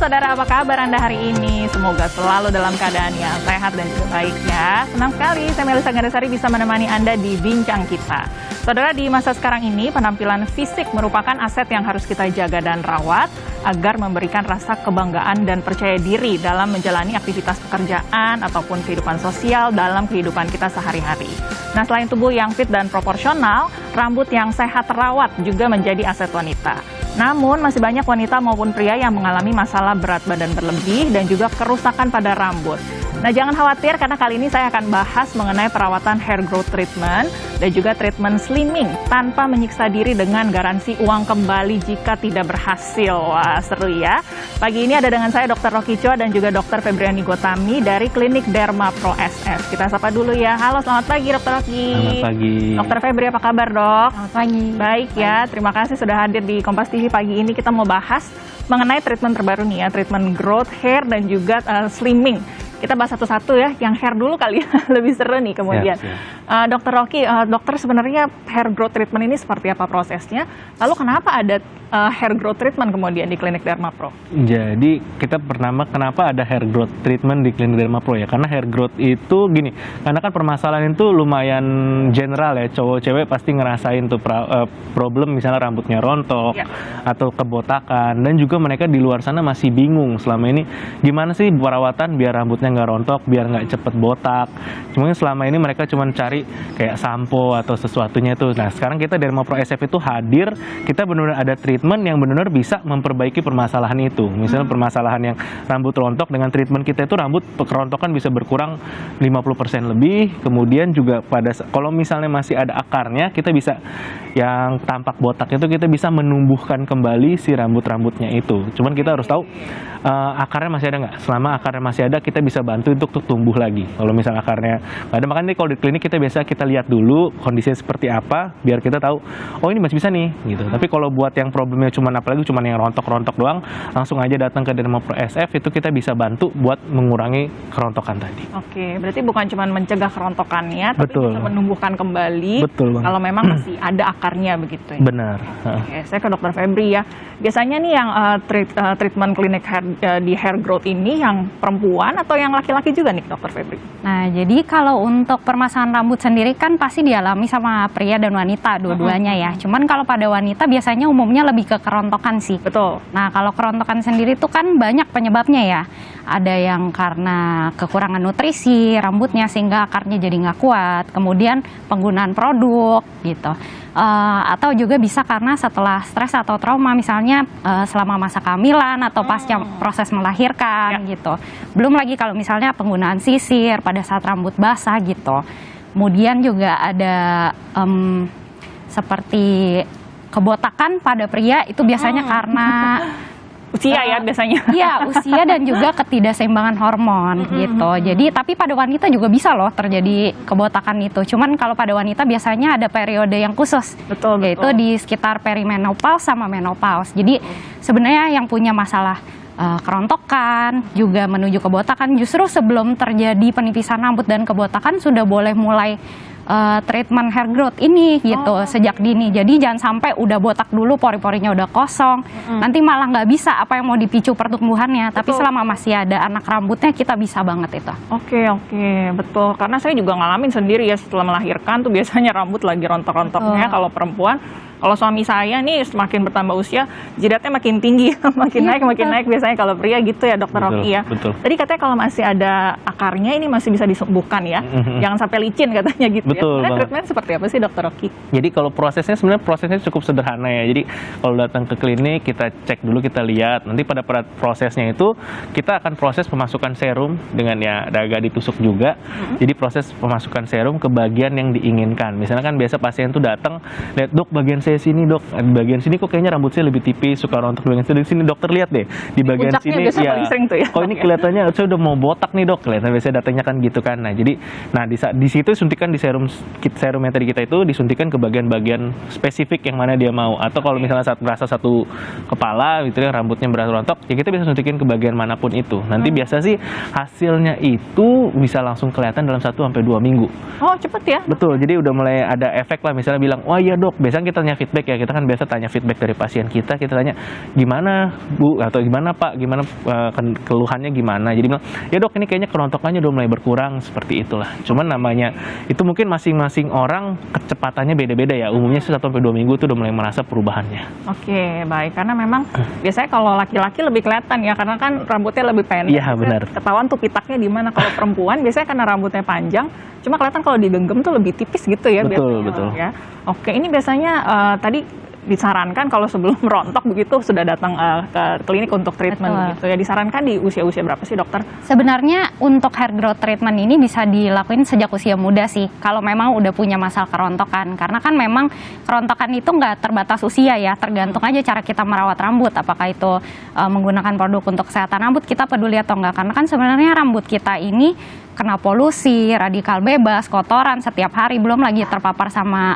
saudara, apa kabar Anda hari ini? Semoga selalu dalam keadaan yang sehat dan juga baik ya. Senang sekali saya Melisa Gandasari bisa menemani Anda di Bincang Kita. Saudara, di masa sekarang ini penampilan fisik merupakan aset yang harus kita jaga dan rawat agar memberikan rasa kebanggaan dan percaya diri dalam menjalani aktivitas pekerjaan ataupun kehidupan sosial dalam kehidupan kita sehari-hari. Nah, selain tubuh yang fit dan proporsional, rambut yang sehat terawat juga menjadi aset wanita. Namun, masih banyak wanita maupun pria yang mengalami masalah berat badan berlebih dan juga kerusakan pada rambut. Nah, jangan khawatir karena kali ini saya akan bahas mengenai perawatan hair growth treatment dan juga treatment slimming tanpa menyiksa diri dengan garansi uang kembali jika tidak berhasil. Wah, seru ya. Pagi ini ada dengan saya Dr. Rocky Chua dan juga Dr. Febriani Gotami dari Klinik Derma Pro SF. Kita sapa dulu ya. Halo, selamat pagi Dr. Rocky. Selamat pagi. Dr. Febri, apa kabar dok? Selamat pagi. Baik ya, terima kasih sudah hadir di Kompas TV pagi ini. Kita mau bahas mengenai treatment terbaru nih ya, treatment growth hair dan juga slimming. Kita bahas satu-satu ya, yang hair dulu kali ya, lebih seru nih kemudian. Dr. Rocky, dokter sebenarnya hair growth treatment ini seperti apa prosesnya? Lalu kenapa ada hair growth treatment kemudian di Klinik Derma Pro? Jadi kita pertama kenapa ada hair growth treatment di Klinik Derma Pro ya? Karena hair growth itu gini, karena kan permasalahan itu lumayan general ya, cowok cewek pasti ngerasain tuh problem misalnya rambutnya rontok atau kebotakan, dan juga mereka di luar sana masih bingung selama ini gimana sih perawatan biar rambutnya nggak rontok, biar nggak cepet botak. Cuma selama ini mereka cuma cari kayak sampo atau sesuatunya itu. Nah, sekarang kita Derma Pro SF itu hadir, kita benar-benar ada treatment yang benar-benar bisa memperbaiki permasalahan itu. Misalnya permasalahan yang rambut rontok, dengan treatment kita itu rambut kerontokan bisa berkurang 50% lebih. Kemudian juga kalau misalnya masih ada akarnya, kita bisa yang tampak botak itu kita bisa menumbuhkan kembali si rambut-rambutnya itu. Cuman kita harus tahu akarnya masih ada nggak. Selama akarnya masih ada, kita bisa bantu untuk tumbuh lagi. Kalau misalnya akarnya nggak ada, makanya kalau di klinik kita lihat dulu kondisinya seperti apa, biar kita tahu, oh ini masih bisa nih gitu. Tapi kalau buat yang problemnya apalagi yang rontok-rontok doang, langsung aja datang ke Derma Pro SF, itu kita bisa bantu buat mengurangi kerontokan tadi. Oke, berarti bukan cuma mencegah kerontokannya, tapi Betul. bisa menumbuhkan kembali. Betul banget. Kalau memang masih ada akarnya begitu ya. Benar. Oke, saya ke Dr. Febri ya. Biasanya nih yang treatment klinik di hair growth ini yang perempuan atau yang laki-laki juga nih Dr. Febri? Nah, jadi kalau untuk permasalahan rambut sendiri kan pasti dialami sama pria dan wanita dua-duanya ya. Cuman kalau pada wanita biasanya umumnya lebih ke kerontokan sih. Betul. Nah, kalau kerontokan sendiri itu kan banyak penyebabnya ya. Ada yang karena kekurangan nutrisi rambutnya sehingga akarnya jadi nggak kuat. Kemudian penggunaan produk gitu. Atau juga bisa karena setelah stres atau trauma, misalnya selama masa kehamilan atau pasca proses melahirkan gitu. Belum lagi kalau misalnya penggunaan sisir pada saat rambut basah gitu. Kemudian juga ada seperti kebotakan pada pria, itu biasanya karena usia ya biasanya. Iya, usia dan juga ketidakseimbangan hormon gitu. Jadi tapi pada wanita juga bisa loh terjadi kebotakan itu. Cuman kalau pada wanita biasanya ada periode yang khusus. Betul. Yaitu di sekitar perimenopause sama menopause. Jadi sebenarnya yang punya masalah kerontokan juga menuju kebotakan, justru sebelum terjadi penipisan rambut dan kebotakan sudah boleh mulai treatment hair growth ini gitu sejak dini. Jadi jangan sampai udah botak dulu, pori-porinya udah kosong, nanti malah nggak bisa apa yang mau dipicu pertumbuhannya. Tapi selama masih ada anak rambutnya, kita bisa banget itu. Oke, betul. Karena saya juga ngalamin sendiri ya, setelah melahirkan tuh biasanya rambut lagi rontok-rontoknya kalau perempuan. Kalau suami saya nih semakin bertambah usia, jidatnya makin tinggi, makin naik biasanya kalau pria gitu ya Dokter Rocky ya. Betul. Tadi katanya kalau masih ada akarnya ini masih bisa disembuhkan ya, jangan sampai licin katanya gitu. Betul ya. banget. Treatment seperti apa sih Dokter Rocky? Jadi kalau prosesnya cukup sederhana ya. Jadi kalau datang ke klinik, kita cek dulu, kita lihat. Nanti pada prosesnya itu kita akan proses pemasukan serum dengan ya agak ditusuk juga. Jadi proses pemasukan serum ke bagian yang diinginkan. Misalnya kan biasa pasien tuh datang, lihat dok bagian saya sini dok, di bagian sini kok kayaknya rambut saya lebih tipis, suka rontok di bagian sini. Dokter lihat deh di bagian Puncaknya sini paling sering tuh ya. Kok ini kelihatannya saya udah mau botak nih dok, kelihatan biasanya datangnya kan gitu kan. Nah jadi di situ suntikan di serum yang tadi kita itu disuntikan ke bagian-bagian spesifik yang mana dia mau. Atau kalau misalnya saat merasa satu kepala gitu ya rambutnya berasa rontok, ya kita bisa suntikin ke bagian manapun itu. Nanti biasa sih hasilnya itu bisa langsung kelihatan dalam 1 sampai 2 minggu. Oh cepet ya? Betul, jadi udah mulai ada efek lah, misalnya bilang, wah iya dok, biasanya kita tanya feedback ya, kita kan biasa tanya feedback dari pasien kita tanya gimana Bu atau gimana Pak, gimana keluhannya gimana. Jadi bilang, ya dok ini kayaknya kerontokannya udah mulai berkurang, seperti itulah. Cuman namanya itu mungkin masing-masing orang kecepatannya beda-beda ya. Umumnya 1-2 minggu itu udah mulai merasa perubahannya. Oke, baik. Karena memang biasanya kalau laki-laki lebih kelihatan ya, karena kan rambutnya lebih pendek. Iya, benar. Ketahuan tuh pitaknya di mana. Kalau perempuan biasanya karena rambutnya panjang, cuma kelihatan kalau digenggam tuh lebih tipis gitu ya. Betul, biasanya, betul. Ya. Oke, ini biasanya tadi disarankan kalau sebelum rontok begitu sudah datang ke klinik untuk treatment Betul. gitu ya. Disarankan di usia-usia berapa sih dokter? Sebenarnya untuk hair growth treatment ini bisa dilakuin sejak usia muda sih, kalau memang udah punya masalah kerontokan. Karena kan memang kerontokan itu nggak terbatas usia ya, tergantung aja cara kita merawat rambut. Apakah itu menggunakan produk untuk kesehatan rambut, kita peduli atau enggak. Karena kan sebenarnya rambut kita ini kena polusi, radikal bebas, kotoran setiap hari, belum lagi terpapar sama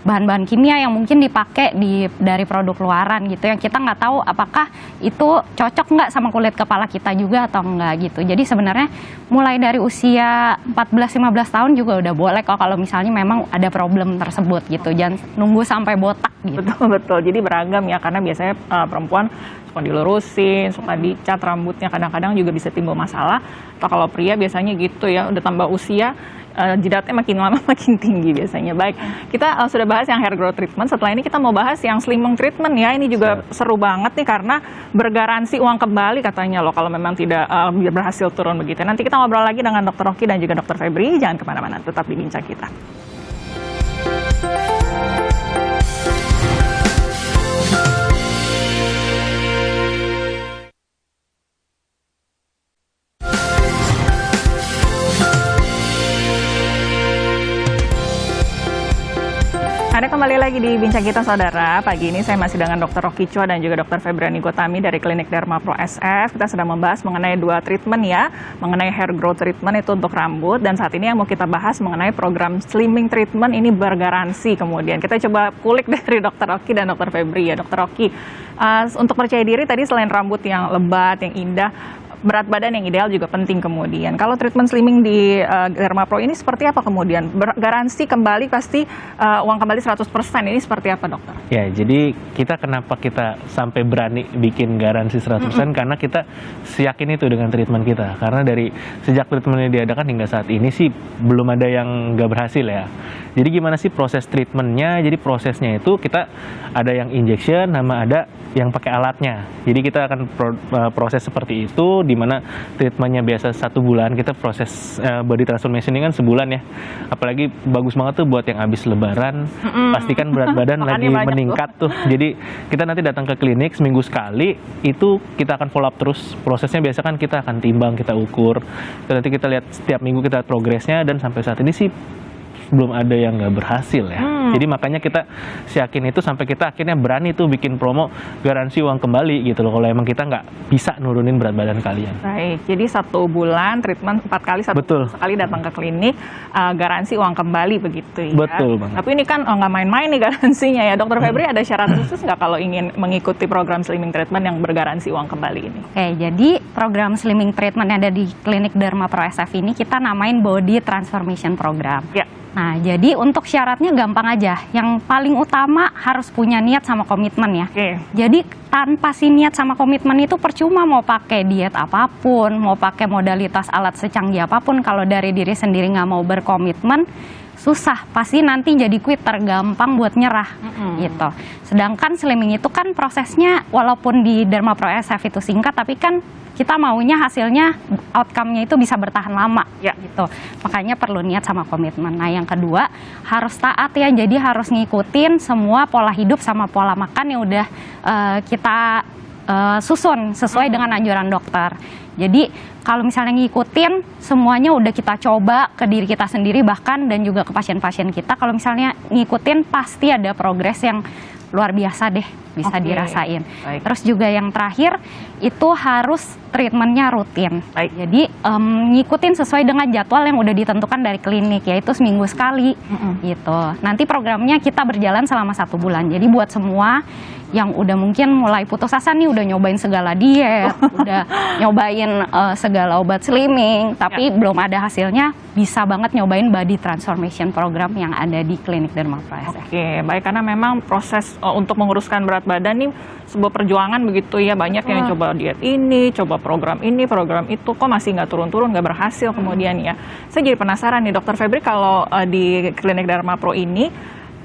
bahan-bahan kimia yang mungkin dipakai dari produk luaran gitu, yang kita nggak tahu apakah itu cocok nggak sama kulit kepala kita juga atau enggak gitu. Jadi sebenarnya mulai dari usia 14-15 tahun juga udah boleh kok kalau misalnya memang ada problem tersebut gitu. Jangan nunggu sampai botak gitu. Betul. Jadi beragam ya, karena biasanya perempuan suka dilurusin, suka dicat rambutnya, kadang-kadang juga bisa timbul masalah. Atau kalau pria biasanya gitu ya, udah tambah usia, jidatnya makin lama makin tinggi biasanya. Baik, kita sudah bahas yang hair growth treatment. Setelah ini kita mau bahas yang slimming treatment ya. Ini juga seru banget nih karena bergaransi uang kembali katanya loh kalau memang tidak berhasil turun begitu. Nanti kita ngobrol lagi dengan Dr. Rocky dan juga Dr. Febri. Jangan kemana-mana, tetap di Bincang Kita. Anda kembali lagi di Bincang Kita Saudara. Pagi ini saya masih dengan Dr. Rocky Chua dan juga Dr. Febriani Gotami dari Klinik Derma Pro SF. Kita sedang membahas mengenai 2 treatment ya, mengenai hair growth treatment itu untuk rambut, dan saat ini yang mau kita bahas mengenai program slimming treatment ini bergaransi. Kemudian kita coba kulik dari Dr. Rocky dan Dr. Febri ya. Dr. Rocky, untuk percaya diri tadi selain rambut yang lebat, yang indah, berat badan yang ideal juga penting kemudian. Kalau treatment slimming di Derma Pro ini seperti apa kemudian? Garansi kembali pasti uang kembali 100%. Ini seperti apa dokter? Ya, jadi kenapa kita sampai berani bikin garansi 100%? Karena kita yakin itu dengan treatment kita. Karena dari sejak treatmentnya diadakan hingga saat ini sih belum ada yang nggak berhasil ya. Jadi gimana sih proses treatmentnya? Jadi prosesnya itu kita ada yang injection sama ada yang pakai alatnya. Jadi kita akan proses seperti itu, di mana treatmentnya biasa 1 bulan, kita proses body transformation ini kan sebulan ya. Apalagi bagus banget tuh buat yang habis lebaran, pastikan berat badan lagi meningkat tuh. Jadi kita nanti datang ke klinik seminggu sekali, itu kita akan follow up terus. Prosesnya biasa kan kita akan timbang, kita ukur, nanti kita lihat setiap minggu kita lihat progresnya, dan sampai saat ini sih belum ada yang nggak berhasil ya. Jadi makanya kita yakin itu sampai kita akhirnya berani tuh bikin promo garansi uang kembali gitu loh, kalau emang kita nggak bisa nurunin berat badan kalian. Baik, jadi 1 bulan treatment 4 kali, sekali datang ke klinik, garansi uang kembali begitu ya. Betul banget. Tapi ini kan nggak main-main nih garansinya ya. Dokter Febri, ada syarat khusus nggak kalau ingin mengikuti program slimming treatment yang bergaransi uang kembali ini? Oke, jadi program slimming treatment yang ada di Klinik Derma Pro SF ini kita namain Body Transformation Program. Ya. Nah, jadi untuk syaratnya gampang aja. Yang paling utama harus punya niat sama komitmen ya. Oke. Jadi tanpa si niat sama komitmen itu percuma mau pakai diet apapun, mau pakai modalitas alat secanggih apapun, kalau dari diri sendiri nggak mau berkomitmen, susah, pasti nanti jadi quitter, gampang buat nyerah gitu. Sedangkan slimming itu kan prosesnya walaupun di Derma Pro SF itu singkat, tapi kan kita maunya hasilnya, outcome-nya itu bisa bertahan lama Ya. gitu. Makanya perlu niat sama komitmen. Nah, yang kedua harus taat ya, jadi harus ngikutin semua pola hidup sama pola makan yang udah kita susun sesuai dengan anjuran dokter. Jadi kalau misalnya ngikutin semuanya udah kita coba ke diri kita sendiri bahkan dan juga ke pasien-pasien kita, kalau misalnya ngikutin pasti ada progres yang luar biasa deh bisa Oke, dirasain. baik. Terus juga yang terakhir itu harus treatmentnya rutin. Baik. Jadi ngikutin sesuai dengan jadwal yang udah ditentukan dari klinik, yaitu seminggu sekali gitu. Nanti programnya kita berjalan selama 1 bulan. Jadi buat semua yang udah mungkin mulai putus asa nih, udah nyobain segala diet, udah nyobain segala obat slimming, tapi belum ada hasilnya, bisa banget nyobain body transformation program yang ada di klinik Dermaproe SF. Oke, baik, karena memang proses untuk menguruskan berat badan nih sebuah perjuangan begitu ya, banyak yang coba diet ini, coba program ini, program itu, kok masih nggak turun-turun, nggak berhasil kemudian ya. Saya jadi penasaran nih, Dokter Febri, kalau di klinik Dermaproe ini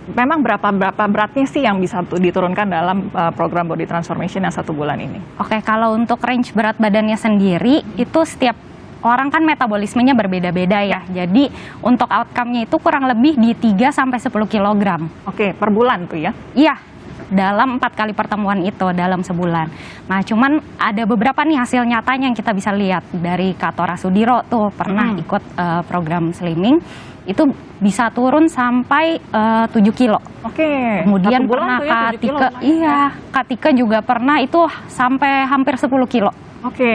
memang berapa beratnya sih yang bisa diturunkan dalam program body transformation yang 1 bulan ini? Oke, kalau untuk range berat badannya sendiri itu setiap orang kan metabolismenya berbeda-beda ya. Jadi untuk outcome-nya itu kurang lebih di 3-10 kg. Oke, per bulan tuh ya? Iya, dalam 4 kali pertemuan itu dalam sebulan. Nah, cuman ada beberapa nih hasil nyatanya yang kita bisa lihat dari Katora Sudiro tuh pernah ikut program slimming, itu bisa turun sampai 7 kilo. Oke. Kemudian 1 bulan pernah tuh ya, 7 kilo. Kak Tika juga pernah itu sampai hampir 10 kilo. Oke.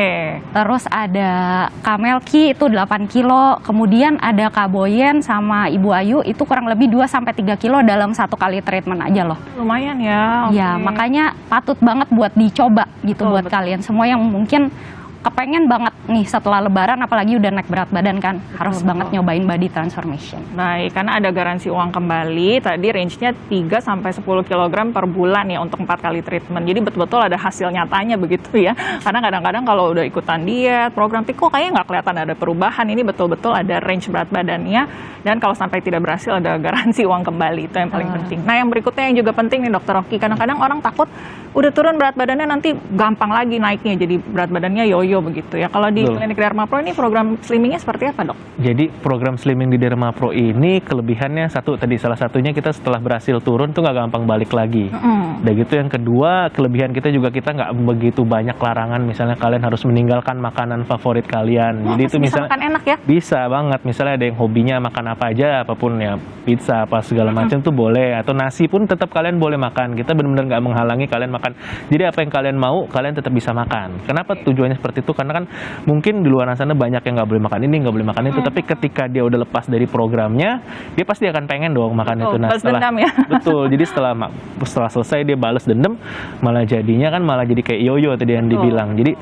Terus ada Kak Melki itu 8 kilo, kemudian ada Kak Boyen sama Ibu Ayu itu kurang lebih 2-3 kilo dalam 1 kali treatment aja loh. Lumayan ya. Ya, oke. makanya patut banget buat dicoba gitu Betul, buat betul. kalian semua yang mungkin kepengen banget nih setelah lebaran, apalagi udah naik berat badan kan, harus betul. banget nyobain body transformation. Baik, karena ada garansi uang kembali, tadi range-nya 3-10 kg per bulan ya untuk 4 kali treatment. Jadi betul-betul ada hasil nyatanya begitu ya. Karena kadang-kadang kalau udah ikutan diet, program kok kayaknya nggak kelihatan ada perubahan. Ini betul-betul ada range berat badannya, dan kalau sampai tidak berhasil ada garansi uang kembali, itu yang paling penting. Nah, yang berikutnya yang juga penting nih Dokter Rocky, kadang-kadang orang takut udah turun berat badannya nanti gampang lagi naiknya, jadi berat badannya yoyo begitu ya. Kalau di Betul. klinik Dermaproe ini program slimmingnya seperti apa, Dok? Jadi program slimming di Dermaproe ini kelebihannya salah satunya kita setelah berhasil turun tuh nggak gampang balik lagi. Dan gitu yang kedua, kelebihan kita juga kita nggak begitu banyak larangan, misalnya kalian harus meninggalkan makanan favorit kalian. Jadi itu Bisa misalnya makan enak ya? bisa banget, misalnya ada yang hobinya makan apa aja, apapun ya, pizza apa segala macam tuh boleh, atau nasi pun tetap kalian boleh makan. Kita benar-benar nggak menghalangi kalian makan. Jadi apa yang kalian mau, kalian tetap bisa makan. Kenapa tujuannya seperti itu? Karena kan mungkin di luar sana banyak yang nggak boleh makan ini, nggak boleh makan itu, tapi ketika dia udah lepas dari programnya, dia pasti akan pengen dong makan itu. Nah, Balas dendam ya? betul, jadi setelah selesai dia balas dendam, malah jadinya kan malah jadi kayak yoyo tadi yang dibilang. Jadi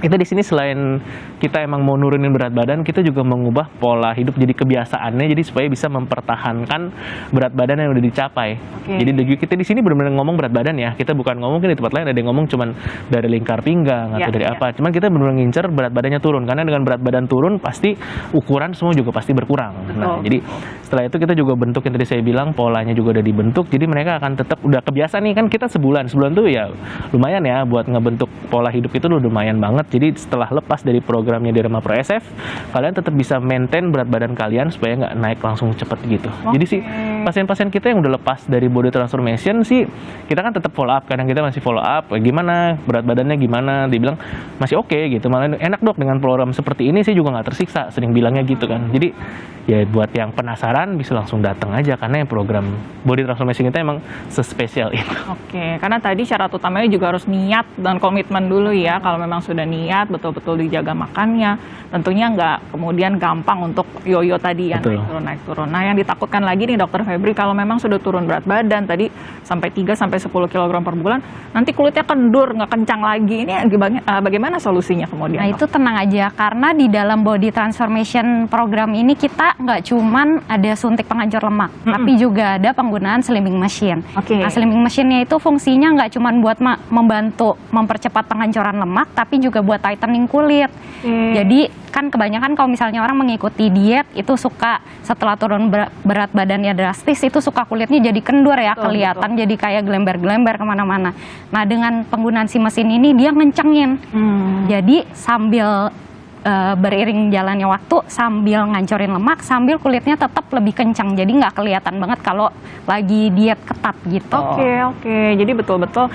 kita di sini selain kita emang mau nurunin berat badan, kita juga mengubah pola hidup jadi kebiasaannya, jadi supaya bisa mempertahankan berat badan yang udah dicapai. Oke. Jadi kita di sini benar-benar ngomong berat badan ya. Kita bukan ngomong di tempat lain ada yang ngomong cuman dari lingkar pinggang atau dari apa. Cuman kita benar-benar ngincer berat badannya turun, karena dengan berat badan turun pasti ukuran semua juga pasti berkurang. Nah, jadi setelah itu kita juga bentuk yang tadi saya bilang, polanya juga udah dibentuk. Jadi mereka akan tetap udah kebiasaan nih kan, kita sebulan tuh ya lumayan ya buat ngebentuk pola hidup itu lumayan banget. Jadi setelah lepas dari programnya Dermaproe SF, kalian tetap bisa maintain berat badan kalian supaya nggak naik langsung cepet gitu. Jadi sih pasien-pasien kita yang udah lepas dari body transformation sih, kita kan tetap follow up. Kadang kita masih follow up, gimana berat badannya gimana, dibilang masih oke gitu. Malah enak dok dengan program seperti ini, sih juga nggak tersiksa, sering bilangnya gitu kan. Jadi ya buat yang penasaran bisa langsung datang aja, karena yang program body transformation kita emang sespesial itu. Oke, karena tadi syarat utamanya juga harus niat dan komitmen dulu ya. Kalau memang sudah niat, betul-betul dijaga makannya, tentunya nggak kemudian gampang untuk yoyo tadi ya, Betul. naik turun. Nah, yang ditakutkan lagi nih Dokter Febri, kalau memang sudah turun berat badan tadi sampai 3-10 kg per bulan, nanti kulitnya kendur, nggak kencang lagi. Ini bagaimana solusinya kemudian? Nah, itu tenang aja, karena di dalam body transformation program ini kita nggak cuman ada suntik penghancur lemak, tapi juga ada penggunaan slimming machine. Oke. Nah, slimming machine-nya itu fungsinya nggak cuman buat membantu mempercepat penghancuran lemak, tapi juga buat tightening kulit. Jadi kan kebanyakan kalau misalnya orang mengikuti diet itu suka setelah turun berat badannya drastis itu suka kulitnya jadi kendur ya, Betul, kelihatan jadi kayak gelember-gelember kemana-mana. Nah, dengan penggunaan si mesin ini dia ngencengin. Jadi sambil beriring jalannya waktu sambil ngancurin lemak, sambil kulitnya tetap lebih kencang. Jadi nggak kelihatan banget kalau lagi diet ketat gitu. Oke. Jadi betul-betul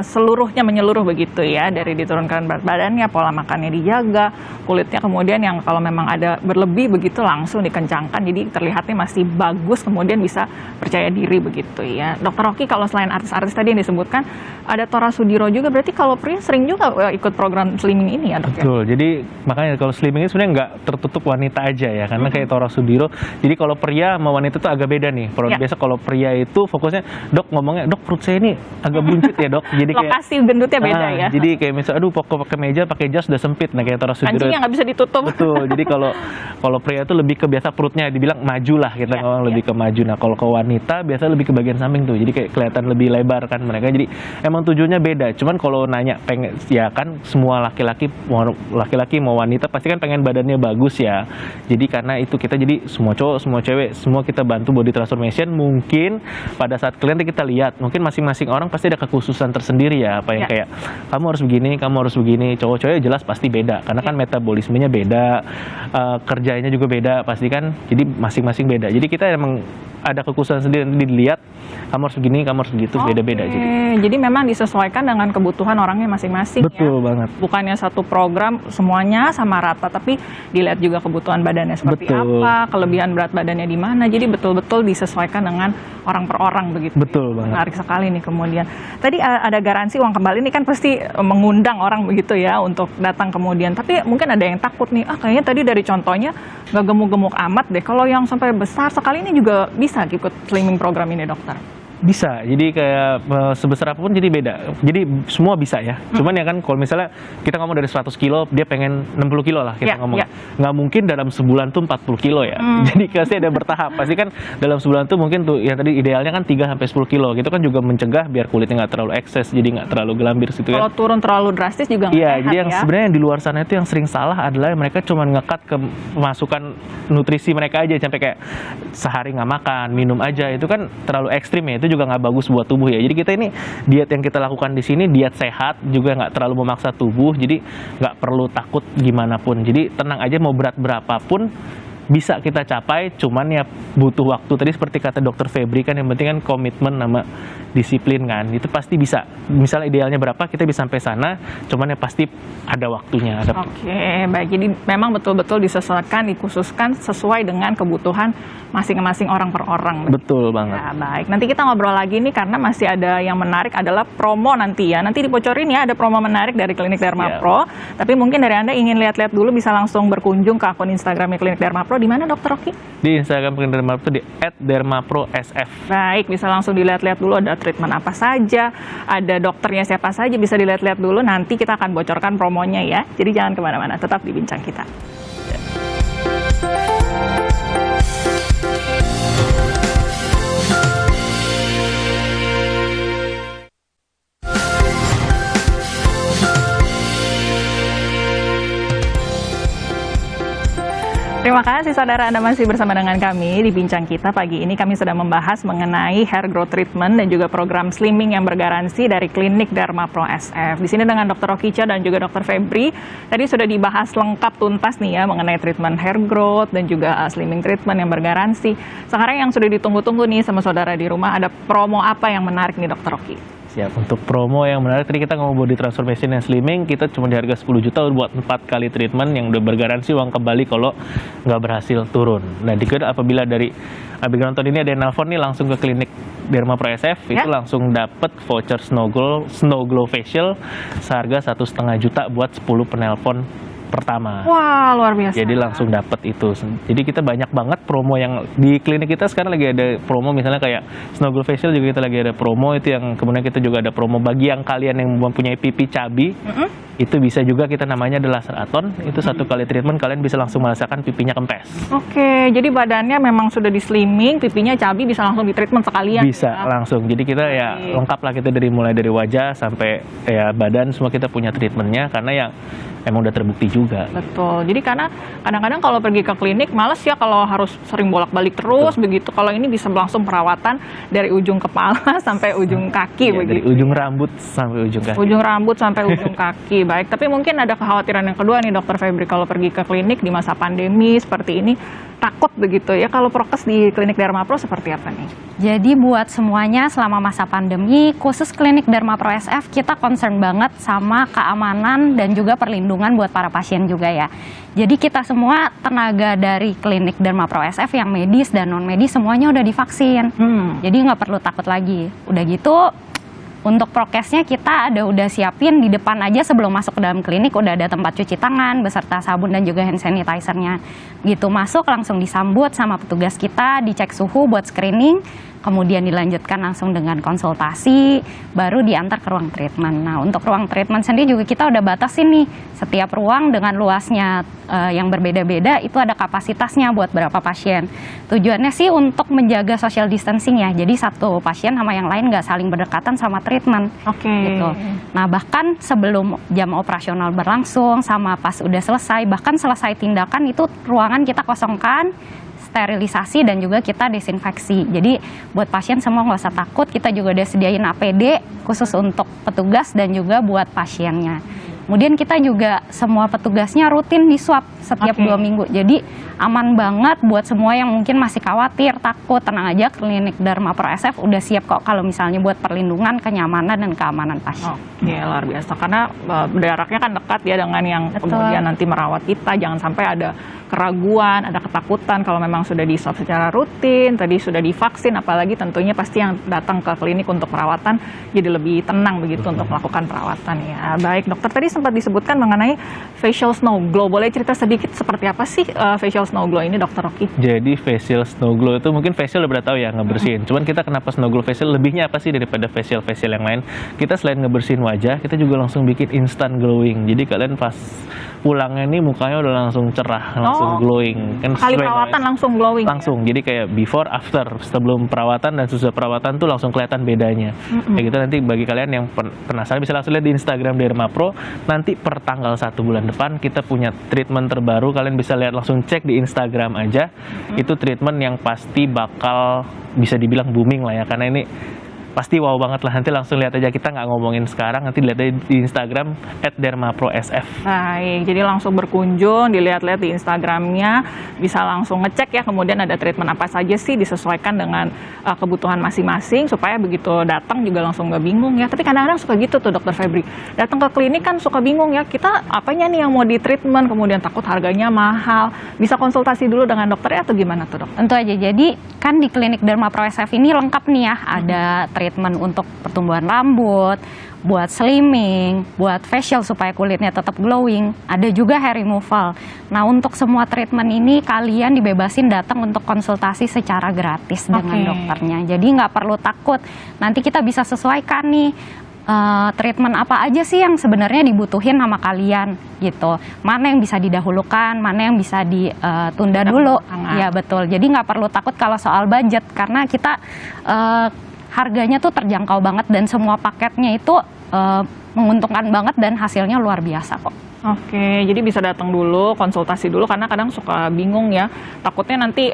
seluruhnya menyeluruh begitu ya, dari diturunkan berat badannya, pola makannya dijaga, kulitnya kemudian yang kalau memang ada berlebih begitu langsung dikencangkan, jadi terlihatnya masih bagus, kemudian bisa percaya diri begitu ya. Dokter Rocky, kalau selain artis-artis tadi yang disebutkan, ada Tora Sudiro juga, berarti kalau pria sering juga ikut program slimming ini ya dok? Betul, jadi makanya kalau slimming ini sebenarnya nggak tertutup wanita aja ya, karena kayak Tora Sudiro, jadi kalau pria sama wanita itu agak beda nih. Biasa kalau pria itu fokusnya, dok ngomongnya, dok perut saya ini agak buncit ya dok, jadi kayak lokasi gendutnya beda ya. Jadi kayak misalnya, aduh pakai meja, pakai jas udah sempit, nah kayak Tora Sudiro. Kancingnya nggak bisa ditutup. Betul, jadi kalau pria itu lebih ke biasa perutnya dibilang maju lah, kita ngomong lebih ke maju. Nah kalau ke wanita biasa lebih ke bagian samping tuh, jadi kayak kelihatan lebih lebar kan mereka. Jadi emang tujuannya beda. Cuman kalau nanya pengen, ya kan semua laki-laki mau wanita pasti kan pengen badannya bagus ya. Jadi karena itu kita jadi semua cowok, semua cewek, semua kita bantu body transformation. Mungkin pada saat kalian kita lihat, mungkin masing-masing orang pasti ada kekhususan tersendiri ya. Apa yang kayak kamu harus begini, kamu harus begini. Cowok-cowok jelas pasti beda, karena kan metabolismenya beda, kerjanya juga beda pasti kan. Jadi masing-masing beda. Jadi kita emang ada kekhususan sendiri, nanti dilihat kamu harus begini, kamu harus begitu, beda-beda. Jadi memang disesuaikan dengan kebutuhan orangnya masing-masing. Betul banget. Bukannya satu program semuanya sama rata, tapi dilihat juga kebutuhan badannya seperti apa, kelebihan berat badannya di mana. Jadi betul-betul disesuaikan dengan orang per orang begitu. Betul banget. Menarik sekali nih. Kemudian tadi ada garansi uang kembali, ini kan pasti mengundang orang begitu ya untuk datang kemudian. Tapi mungkin ada yang takut nih, kayaknya tadi dari contohnya nggak gemuk-gemuk amat deh. Kalau yang sampai besar sekali ini juga bisa ikut slimming program ini dokter? Bisa, jadi kayak sebesar apapun jadi beda. Jadi semua bisa ya. Cuman ya kan kalau misalnya kita ngomong dari 100 kilo, dia pengen 60 kilo lah kita ngomong. Nggak mungkin dalam sebulan tuh 40 kilo ya. Jadi pasti ada bertahap. Pasti kan dalam sebulan tuh mungkin tuh, ya tadi idealnya kan 3-10 kilo. Gitu kan juga mencegah biar kulitnya nggak terlalu ekses, jadi nggak terlalu gelambir gitu ya. Kalau turun terlalu drastis juga nggak sehat jadi yang sebenarnya yang di luar sana itu yang sering salah adalah mereka cuma ngekat ke masukan nutrisi mereka aja, sampai kayak sehari nggak makan, minum aja. Itu kan terlalu ekstrim ya. Itu juga nggak bagus buat tubuh ya. Jadi kita ini diet yang kita lakukan di sini diet sehat, juga nggak terlalu memaksa tubuh. Jadi nggak perlu takut gimana pun. Jadi tenang aja, mau berat berapapun bisa kita capai, cuman ya butuh waktu. Tadi seperti kata Dokter Febri kan, yang penting kan komitmen sama disiplin kan, itu pasti bisa. Misalnya idealnya berapa, kita bisa sampai sana, cuman ya pasti ada waktunya. Oke, baik. Jadi memang betul-betul disesuaikan, dikhususkan sesuai dengan kebutuhan masing-masing orang per orang. Betul banget. Ya, baik. Nanti kita ngobrol lagi nih, karena masih ada yang menarik adalah promo nanti ya. Nanti dibocorin ya, ada promo menarik dari Klinik Derma Pro. Tapi mungkin dari Anda ingin lihat-lihat dulu, bisa langsung berkunjung ke akun Instagramnya Klinik Derma Pro. Di mana Dokter Rocky? Di Instagram Klinik Derma Pro di @dermaprosf. Baik, bisa langsung dilihat-lihat dulu ada treatment apa saja, ada dokternya siapa saja, bisa dilihat-lihat dulu. Nanti kita akan bocorkan promonya ya. Jadi jangan kemana-mana, tetap di Bincang Kita. Terima kasih saudara, Anda masih bersama dengan kami di Bincang Kita. Pagi ini kami sedang membahas mengenai hair growth treatment dan juga program slimming yang bergaransi dari Klinik Derma Pro SF. Di sini dengan Dr. Rokica dan juga Dr. Febri. Tadi sudah dibahas lengkap tuntas nih ya mengenai treatment hair growth dan juga slimming treatment yang bergaransi. Sekarang yang sudah ditunggu-tunggu nih sama saudara di rumah, ada promo apa yang menarik nih Dr. Roki? Siap, untuk promo yang menarik, tadi kita ngomong body transformation dan slimming, kita cuma di harga 10 juta buat 4 kali treatment yang udah bergaransi uang kembali kalau nggak berhasil turun. Nah, apabila dari abis nonton ini ada yang nelfon nih langsung ke Klinik Derma Pro SF, itu langsung dapat voucher Snow Glow Facial seharga 1,5 juta buat 10 penelpon pertama. Wah, luar biasa. Jadi langsung dapat itu. Jadi kita banyak banget promo yang di klinik kita sekarang lagi ada promo, misalnya kayak Snow Glow Facial juga kita lagi ada promo itu, yang kemudian kita juga ada promo bagi yang kalian yang mempunyai pipi cabi. Itu bisa juga, kita namanya adalah laser aton. Itu 1 kali treatment kalian bisa langsung merasakan pipinya kempes. Oke, jadi badannya memang sudah di slimming, pipinya cabi bisa langsung di treatment sekalian. Bisa langsung. Jadi kita ya lengkap lah, kita mulai dari wajah sampai ya badan semua kita punya treatmentnya, karena ya emang udah terbukti juga. Betul. Jadi karena kadang-kadang kalau pergi ke klinik males ya kalau harus sering bolak-balik terus begitu. Kalau ini bisa langsung perawatan dari ujung kepala sampai ujung kaki begitu. Dari ujung rambut sampai ujung kaki. Ujung rambut sampai ujung kaki baik. Tapi mungkin ada kekhawatiran yang kedua nih Dokter Febri, kalau pergi ke klinik di masa pandemi seperti ini, takut begitu ya. Kalau prokes di klinik Dermapro seperti apa nih? Jadi buat semuanya selama masa pandemi, khusus klinik Dermapro SF kita concern banget sama keamanan dan juga perlindungan buat para pasien juga ya. Jadi kita semua tenaga dari klinik Dermapro SF yang medis dan non medis semuanya udah divaksin. Jadi nggak perlu takut lagi. Udah gitu, untuk prokesnya kita udah siapin di depan aja sebelum masuk ke dalam klinik, udah ada tempat cuci tangan beserta sabun dan juga hand sanitizer-nya. Gitu masuk langsung disambut sama petugas kita, dicek suhu buat screening, kemudian dilanjutkan langsung dengan konsultasi, baru diantar ke ruang treatment. Nah, untuk ruang treatment sendiri juga kita udah batasin nih, setiap ruang dengan luasnya yang berbeda-beda, itu ada kapasitasnya buat berapa pasien. Tujuannya sih untuk menjaga social distancing ya, jadi satu pasien sama yang lain nggak saling berdekatan sama treatment. Oke. Gitu. Nah, bahkan sebelum jam operasional berlangsung, sama pas udah selesai, bahkan selesai tindakan itu ruangan kita kosongkan, sterilisasi dan juga kita desinfeksi. Jadi buat pasien semua nggak usah takut, kita juga udah sediain APD khusus untuk petugas dan juga buat pasiennya. Kemudian kita juga semua petugasnya rutin di swab setiap 2 minggu. Jadi aman banget buat semua yang mungkin masih khawatir, takut, tenang aja, klinik Dermapro SF udah siap kok kalau misalnya buat perlindungan, kenyamanan dan keamanan pasien. Oke, luar biasa. Karena jaraknya kan dekat ya dengan yang Betul. kemudian nanti merawat kita. Jangan sampai ada keraguan, ada ketakutan kalau memang sudah di swab secara rutin, tadi sudah divaksin, apalagi tentunya pasti yang datang ke klinik untuk perawatan jadi lebih tenang begitu untuk melakukan perawatan ya. Baik dokter, tadi sempat disebutkan mengenai facial snow glow. Boleh cerita sedikit seperti apa sih facial snow glow ini Dokter Rocky? Jadi facial snow glow itu mungkin facial udah tahu ya ngebersihin. Cuman kita kenapa snow glow facial lebihnya apa sih daripada facial yang lain? Kita selain ngebersihin wajah, kita juga langsung bikin instant glowing. Jadi kalian pas pulangnya nih mukanya udah langsung cerah, langsung glowing. Kan Kali perawatan langsung glowing. Langsung. Jadi kayak before after, sebelum perawatan dan sesudah perawatan tuh langsung kelihatan bedanya. Kayak gitu nanti bagi kalian yang penasaran bisa langsung lihat di Instagram Dermapro. Nanti per tanggal 1 bulan depan kita punya treatment terbaru. Kalian bisa lihat langsung cek di Instagram aja. Itu treatment yang pasti bakal bisa dibilang booming lah ya, karena ini pasti wow banget lah. Nanti langsung lihat aja, kita nggak ngomongin sekarang, nanti lihat aja di Instagram @dermaprosf. Baik, jadi langsung berkunjung, dilihat-lihat di Instagramnya, bisa langsung ngecek ya, kemudian ada treatment apa saja sih, disesuaikan dengan kebutuhan masing-masing, supaya begitu datang juga langsung nggak bingung ya. Tapi kadang-kadang suka gitu tuh Dokter Febri, datang ke klinik kan suka bingung ya, kita apanya nih yang mau di treatment, kemudian takut harganya mahal, bisa konsultasi dulu dengan dokternya atau gimana tuh dok? Tentu aja, jadi kan di klinik Dermapro SF ini lengkap nih ya, ada treatment untuk pertumbuhan rambut, buat slimming, buat facial supaya kulitnya tetap glowing, ada juga hair removal. Nah, untuk semua treatment ini kalian dibebasin datang untuk konsultasi secara gratis dengan dokternya. Jadi nggak perlu takut, nanti kita bisa sesuaikan nih treatment apa aja sih yang sebenarnya dibutuhin sama kalian gitu. Mana yang bisa didahulukan, mana yang bisa ditunda dulu. Ya betul, jadi nggak perlu takut kalau soal budget, karena kita harganya tuh terjangkau banget dan semua paketnya itu menguntungkan banget dan hasilnya luar biasa kok. Oke, jadi bisa datang dulu, konsultasi dulu, karena kadang suka bingung ya, takutnya nanti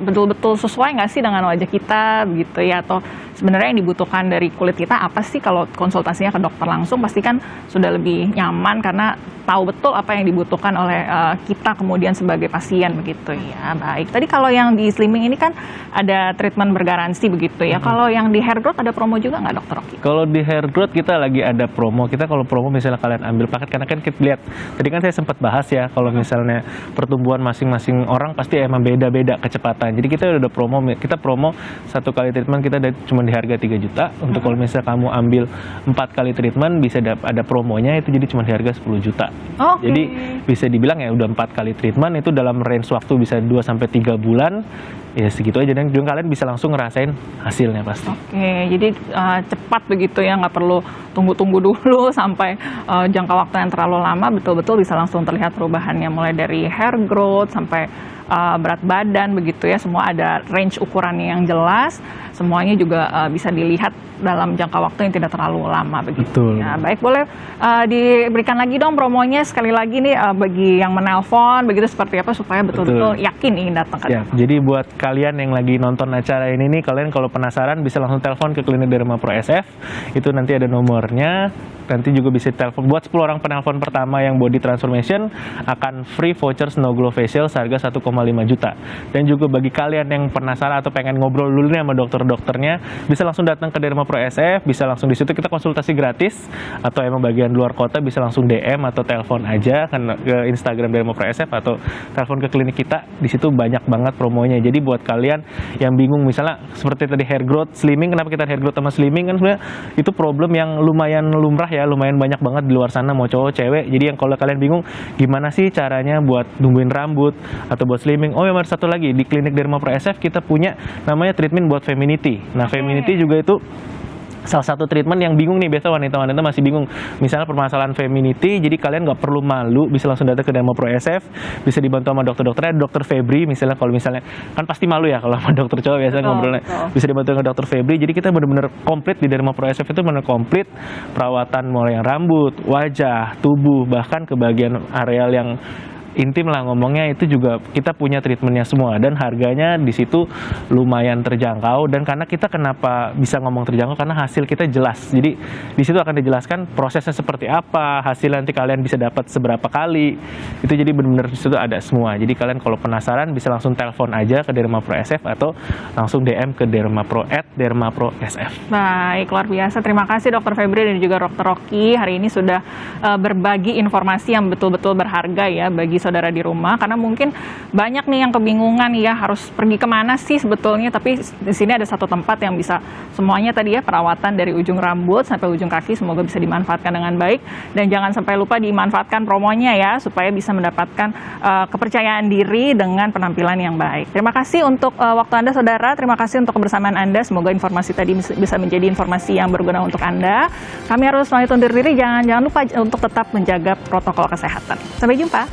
betul-betul sesuai nggak sih dengan wajah kita gitu ya, atau sebenarnya yang dibutuhkan dari kulit kita apa sih. Kalau konsultasinya ke dokter langsung pasti kan sudah lebih nyaman karena tahu betul apa yang dibutuhkan oleh kita kemudian sebagai pasien begitu ya. Baik, tadi kalau yang di slimming ini kan ada treatment bergaransi begitu ya. Kalau yang di hair growth ada promo juga nggak Dokter Rocky? Kalau di hair growth kita lagi ada promo. Kita kalau promo misalnya kalian ambil paket, karena kan kita lihat tadi kan saya sempat bahas ya, kalau misalnya pertumbuhan masing-masing orang pasti emang beda-beda kecepatan. Jadi kita udah promo, kita promo 1 kali treatment kita cuma di harga 3 juta. Untuk kalau misalnya kamu ambil 4 kali treatment bisa ada promonya, itu jadi cuma di harga 10 juta. Jadi bisa dibilang ya udah 4 kali treatment itu dalam range waktu bisa 2-3 bulan. Ya segitu aja, dan juga kalian bisa langsung ngerasain hasilnya pasti. Oke, jadi cepat begitu ya, nggak perlu tunggu-tunggu dulu sampai jangka waktu yang terlalu lama, betul-betul bisa langsung terlihat perubahannya mulai dari hair growth sampai berat badan begitu ya, semua ada range ukurannya yang jelas, semuanya juga bisa dilihat dalam jangka waktu yang tidak terlalu lama begitu. Betul. Ya, baik, boleh diberikan lagi dong promonya sekali lagi nih bagi yang menelpon begitu seperti apa supaya betul-betul yakin ingin datang ke Ya, jadi buat kalian yang lagi nonton acara ini nih, kalian kalau penasaran bisa langsung telepon ke Klinik Derma Pro SF. Itu nanti ada nomornya. Nanti juga bisa telepon. Buat 10 orang penelpon pertama yang body transformation akan free voucher Snow Glow Facial seharga 1,5 juta. Dan juga bagi kalian yang penasaran atau pengen ngobrol dulu nih sama dokter-dokternya, bisa langsung datang ke Derma Pro SF, bisa langsung di situ kita konsultasi gratis, atau emang bagian luar kota bisa langsung DM atau telepon aja kan ke Instagram Derma Pro SF atau telepon ke klinik kita. Di situ banyak banget promonya. Jadi buat kalian yang bingung misalnya seperti tadi hair growth, slimming, kenapa kita hair growth sama slimming kan sebenarnya itu problem yang lumayan lumrah ya, lumayan banyak banget di luar sana mau cowok cewek. Jadi yang kalau kalian bingung gimana sih caranya buat numbuhin rambut atau buat slimming, oh ya ada satu lagi di Klinik Derma Pro SF kita punya namanya treatment buat femininity. Nah, femininity juga itu salah satu treatment yang bingung nih, biasa wanita-wanita masih bingung misalnya permasalahan femininity, jadi kalian nggak perlu malu, bisa langsung datang ke Derma Pro SF, bisa dibantu sama dokter-dokternya, dokter Febri misalnya, kalau misalnya kan pasti malu ya kalau sama dokter cowok biasanya ngobrolnya, bisa dibantu dengan dokter Febri. Jadi kita benar-benar komplit di Derma Pro SF, itu benar komplit perawatan mulai yang rambut, wajah, tubuh, bahkan ke bagian areal yang intim lah ngomongnya, itu juga kita punya treatmentnya semua, dan harganya di situ lumayan terjangkau. Dan karena kita kenapa bisa ngomong terjangkau, karena hasil kita jelas, jadi di situ akan dijelaskan prosesnya seperti apa, hasil nanti kalian bisa dapat seberapa kali, itu jadi benar-benar di situ ada semua. Jadi kalian kalau penasaran bisa langsung telepon aja ke Derma Pro SF atau langsung DM ke Derma Pro @dermaprosf. Baik, luar biasa. Terima kasih Dokter Febri dan juga Dokter Rocky hari ini sudah berbagi informasi yang betul-betul berharga ya bagi saudara di rumah, karena mungkin banyak nih yang kebingungan ya harus pergi kemana sih sebetulnya, tapi di sini ada satu tempat yang bisa semuanya tadi ya, perawatan dari ujung rambut sampai ujung kaki, semoga bisa dimanfaatkan dengan baik. Dan jangan sampai lupa dimanfaatkan promonya ya, supaya bisa mendapatkan kepercayaan diri dengan penampilan yang baik. Terima kasih untuk waktu Anda saudara, terima kasih untuk kebersamaan Anda, semoga informasi tadi bisa menjadi informasi yang berguna untuk Anda. Kami harus pamit undur diri, jangan lupa untuk tetap menjaga protokol kesehatan. Sampai jumpa.